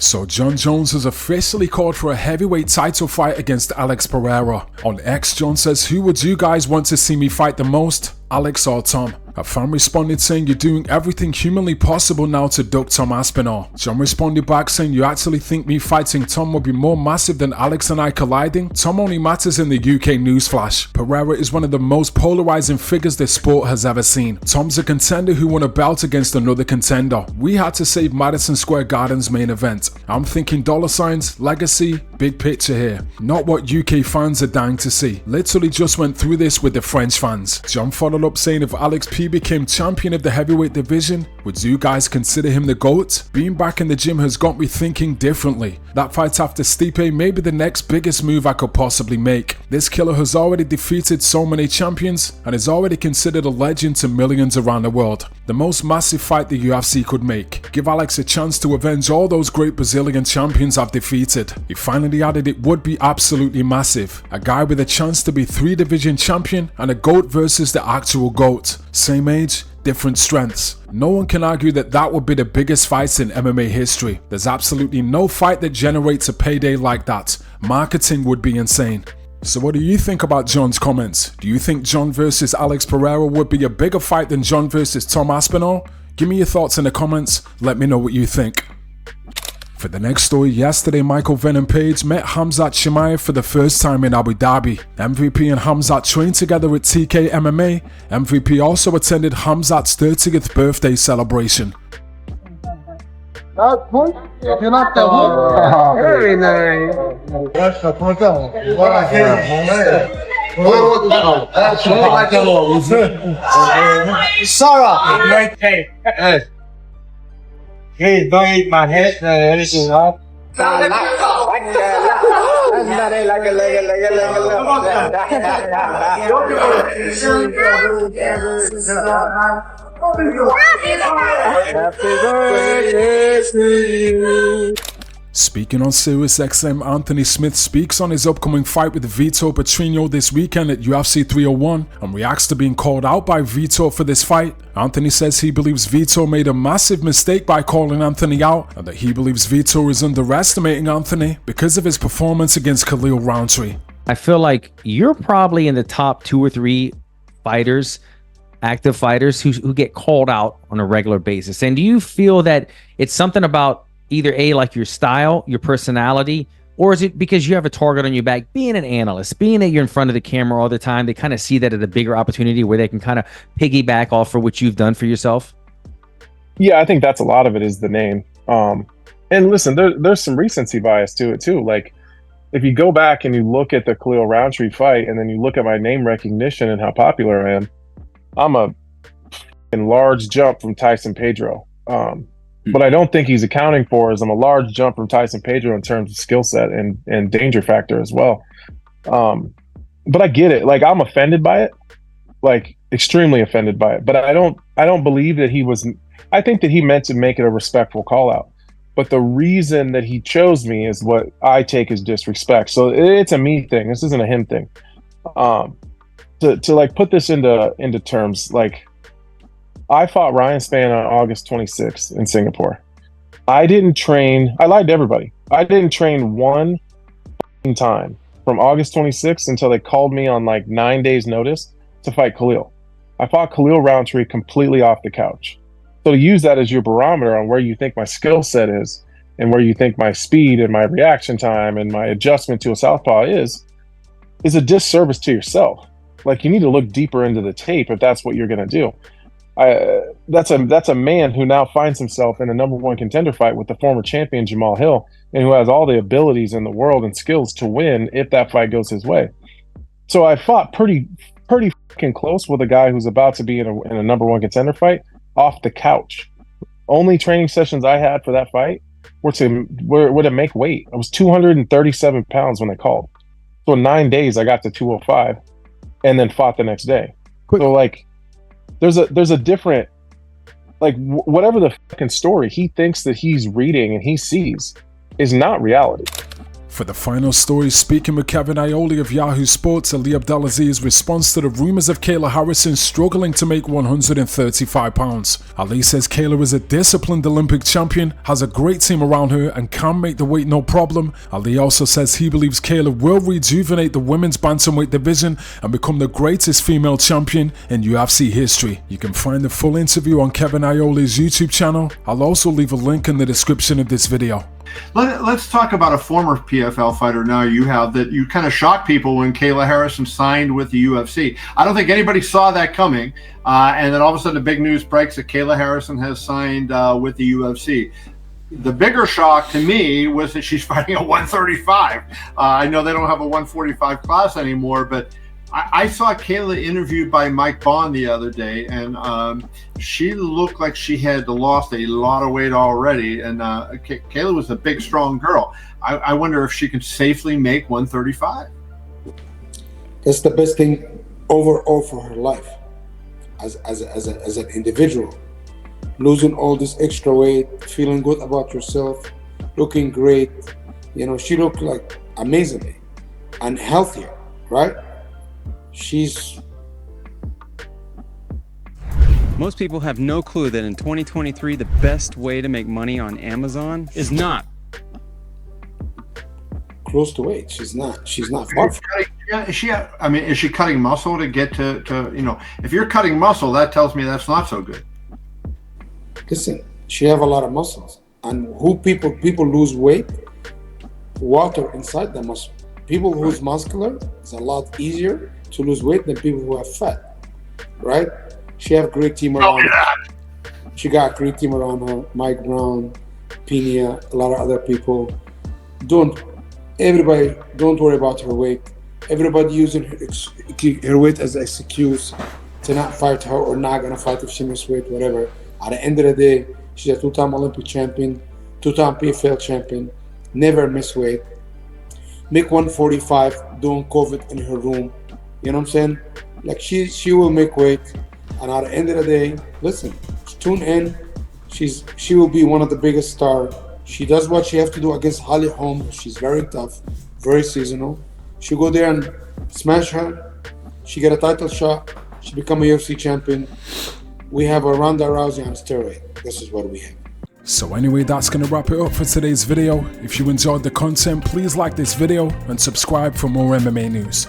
So Jon Jones has officially called for a heavyweight title fight against Alex Pereira. On X, Jon says, "Who would you guys want to see me fight the most? Alex or Tom?" A fan responded saying, "You're doing everything humanly possible now to duck Tom Aspinall." Jon responded back saying, "You actually think me fighting Tom would be more massive than Alex and I colliding? Tom only matters in the UK newsflash. Pereira is one of the most polarizing figures this sport has ever seen. Tom's a contender who won a belt against another contender. We had to save Madison Square Garden's main event. I'm thinking dollar signs, legacy, big picture here. Not what UK fans are dying to see. Literally just went through this with the French fans." Jon followed up saying, "If Alex P became champion of the heavyweight division, would you guys consider him the GOAT? Being back in the gym has got me thinking differently. That fight after Stipe may be the next biggest move I could possibly make. This killer has already defeated so many champions and is already considered a legend to millions around the world. The most massive fight the UFC could make. Give Alex a chance to avenge all those great Brazilian champions I've defeated." He finally added it would be absolutely massive. A guy with a chance to be 3-division champion and a GOAT versus the actual GOAT. Same age, different strengths. No one can argue that that would be the biggest fight in MMA history. There's absolutely no fight that generates a payday like that. Marketing would be insane. So what do you think about Jon's comments? Do you think Jon versus Alex Pereira would be a bigger fight than Jon versus Tom Aspinall? Give me your thoughts in the comments. Let me know what you think. For the next story, yesterday Michael Venom Page met Khamzat Chimaev for the first time in Abu Dhabi. MVP and Khamzat trained together at TK MMA. MVP also attended Khamzat's 30th birthday celebration. Very nice. Sarah. Hey, don't eat my head. This is hot. Happy birthday to you. Speaking on SiriusXM, Anthony Smith speaks on his upcoming fight with Vitor Petrino this weekend at UFC 301 and reacts to being called out by Vitor for this fight. Anthony says he believes Vitor made a massive mistake by calling Anthony out and that he believes Vitor is underestimating Anthony because of his performance against Khalil Roundtree. I feel like you're probably in the top 2 or 3 fighters, active fighters who get called out on a regular basis. And do you feel that it's something about either A, like your style, your personality, or is it because you have a target on your back? Being an analyst, being that you're in front of the camera all the time, they kind of see that as a bigger opportunity where they can kind of piggyback off for what you've done for yourself? Yeah, I think that's a lot of it is the name. And listen, there's some recency bias to it too. Like if you go back and you look at the Khalil Roundtree fight and then you look at my name recognition and how popular I am, I'm a large jump from Tyson Pedro. What I don't think he's accounting for is I'm a large jump from Tyson Pedro in terms of skill set and danger factor as well. But I get it. Like I'm offended by it, like extremely offended by it. But I don't believe that he was. I think that he meant to make it a respectful call out. But the reason that he chose me is what I take as disrespect. So it's a me thing. This isn't a him thing. To like put this into terms, like. I fought Ryan Spann on August 26th in Singapore. I didn't train. I lied to everybody. I didn't train one time from August 26th until they called me on like 9 days notice to fight Khalil. I fought Khalil Roundtree completely off the couch. So to use that as your barometer on where you think my skill set is and where you think my speed and my reaction time and my adjustment to a southpaw is a disservice to yourself. Like you need to look deeper into the tape if that's what you're going to do. That's a man who now finds himself in a #1 contender fight with the former champion Jamal Hill, and who has all the abilities in the world and skills to win if that fight goes his way. So I fought pretty fucking close with a guy who's about to be in a #1 contender fight off the couch. Only training sessions I had for that fight were to make weight. I was 237 pounds when they called. So in 9 days I got to 205, and then fought the next day. So like. There's a different, like whatever the fucking story he thinks that he's reading and he sees is not reality. For the final story, speaking with Kevin Ioli of Yahoo Sports, Ali Abelaziz responds to the rumors of Kayla Harrison struggling to make 135 pounds. Ali says Kayla is a disciplined Olympic champion, has a great team around her and can make the weight no problem. Ali also says he believes Kayla will rejuvenate the women's bantamweight division and become the greatest female champion in UFC history. You can find the full interview on Kevin Ioli's YouTube channel. I'll also leave a link in the description of this video. Let's talk about a former PFL fighter now you have that you kind of shocked people when Kayla Harrison signed with the UFC. I don't think anybody saw that coming. And then all of a sudden the big news breaks that Kayla Harrison has signed with the UFC. The bigger shock to me was that she's fighting a 135. I know they don't have a 145 class anymore, but I saw Kayla interviewed by Mike Bond the other day, and she looked like she had lost a lot of weight already. And Kayla was a big, strong girl. I wonder if she can safely make 135. That's the best thing overall for her life as an individual. Losing all this extra weight, feeling good about yourself, looking great. You know, she looked like amazingly and healthier, right? Most people have no clue that in 2023, the best way to make money on Amazon is not close to weight. She's not far from it. Is she cutting muscle to get to you know, if you're cutting muscle, that tells me that's not so good. Listen, she have a lot of muscles. And people lose weight, water inside the muscle. People who's muscular, it's a lot easier to lose weight than people who have fat, right? She have a great team around her. She got a great team around her. Mike Brown, Pena, a lot of other people. Don't worry about her weight. Everybody using her weight as an excuse to not fight her or not gonna fight if she miss weight, whatever. At the end of the day, she's a two-time Olympic champion, two-time PFL champion, never miss weight. Make 145 doing COVID in her room. You know what I'm saying? Like she will make weight, and at the end of the day, listen, tune in. She will be one of the biggest stars. She does what she have to do against Holly Holm. She's very tough, very seasonal. She go there and smash her. She get a title shot. She become a UFC champion. We have a Ronda Rousey on steroid. This is what we have. So anyway, that's going to wrap it up for today's video. If you enjoyed the content, please like this video and subscribe for more MMA news.